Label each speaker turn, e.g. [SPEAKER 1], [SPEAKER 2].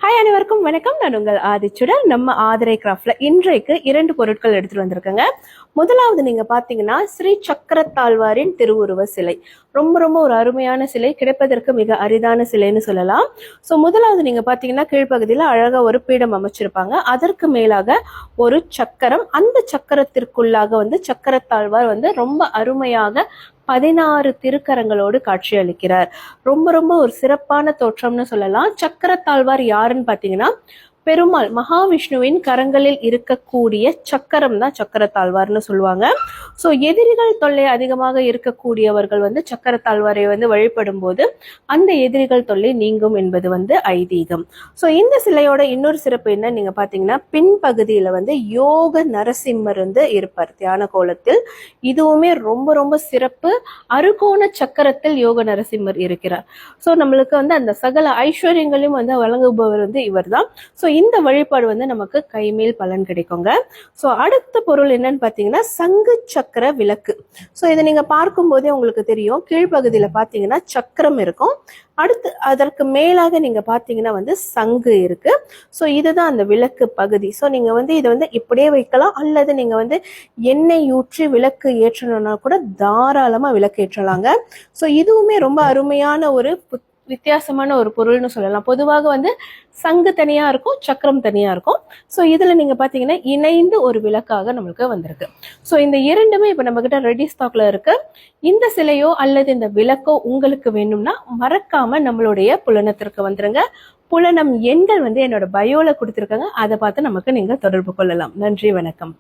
[SPEAKER 1] Hi அனைவருக்கும் வணக்கம். நான் உங்கள் ஆதிச்சுடர். நம்ம ஆதிரை கிராஃப்ட்ல இன்றைக்கு 2 பொருட்கள் எடுத்துட்டு வந்திருக்கேங்க. முதலாவது நீங்க பாத்தீங்கன்னா ஸ்ரீ சக்கரத்தாழ்வாரின் திருவுருவ சிலை. ரொம்ப ரொம்ப ஒரு அருமையான சிலை, கிடைப்பதற்கு மிக அரிதான சிலைன்னு சொல்லலாம். ஸோ முதலாவது நீங்க பாத்தீங்கன்னா கீழ்ப்பகுதியில அழகா ஒரு பீடம் அமைச்சிருப்பாங்க. அதற்கு மேலாக ஒரு சக்கரம், அந்த சக்கரத்திற்குள்ளாக சக்கரத்தாழ்வார் ரொம்ப அருமையாக 16 திருக்கரங்களோடு காட்சி அளிக்கிறார். ரொம்ப ரொம்ப ஒரு சிறப்பான தோற்றம்னு சொல்லலாம். சக்கரத்தாழ்வார் யாருன்னு பாத்தீங்கன்னா பெருமாள் மகாவிஷ்ணுவின் கரங்களில் இருக்கக்கூடிய சக்கரம் தான் சக்கரத்தாழ்வார்னு சொல்லுவாங்க. ஸோ எதிரிகள் தொல்லை அதிகமாக இருக்கக்கூடியவர்கள் சக்கரத்தாழ்வாரை வழிபடும் போது அந்த எதிரிகள் தொல்லை நீங்கும் என்பது ஐதீகம். ஸோ இந்த சிலையோட இன்னொரு சிறப்பு என்ன நீங்க பாத்தீங்கன்னா பின்பகுதியில யோக நரசிம்மர் இருப்பார் தியான கோலத்தில். இதுவுமே ரொம்ப ரொம்ப சிறப்பு. அறுகோண சக்கரத்தில் யோக நரசிம்மர் இருக்கிறார். ஸோ நம்மளுக்கு அந்த சகல ஐஸ்வர்யங்களையும் வழங்குபவர் இவர் தான். ஸோ இந்த வழிபாடு நமக்கு கைமேல் பலன் கிடைக்குங்க. ஸோ அடுத்த பொருள் என்னன்னு பாத்தீங்கன்னா சங்கு சக்கர விளக்கு. ஸோ இதை நீங்க பார்க்கும் போதே உங்களுக்கு தெரியும், கீழ்ப்பகுதியில பாத்தீங்கன்னா சக்கரம் இருக்கும், அடுத்து அதற்கு மேலாக நீங்க பாத்தீங்கன்னா சங்கு இருக்கு. ஸோ இதுதான் அந்த விளக்கு பகுதி. ஸோ நீங்க இதை இப்படியே வைக்கலாம், அல்லது நீங்க எண்ணெய் ஊற்றி விளக்கு ஏற்றணும்னா கூட தாராளமா விளக்கு ஏற்றலாங்க. ஸோ இதுவுமே ரொம்ப அருமையான ஒரு வித்தியாசமான ஒரு பொருள்னு சொல்லலாம். பொதுவாக சங்கு தனியா இருக்கும், சக்கரம் தனியா இருக்கும். ஸோ இதுல நீங்க பாத்தீங்கன்னா இணைந்து ஒரு விளக்காக நம்மளுக்கு வந்திருக்கு. ஸோ இந்த இரண்டுமே இப்ப நம்ம கிட்ட ரெடி ஸ்டாக்ல இருக்கு. இந்த சிலையோ அல்லது இந்த விளக்கோ உங்களுக்கு வேணும்னா மறக்காம நம்மளுடைய புலனத்திற்கு வந்துருங்க. புலனம் எண்கள் என்னோட பயோல கொடுத்துருக்காங்க, அதை பார்த்து நமக்கு நீங்க தொடர்பு கொள்ளலாம். நன்றி, வணக்கம்.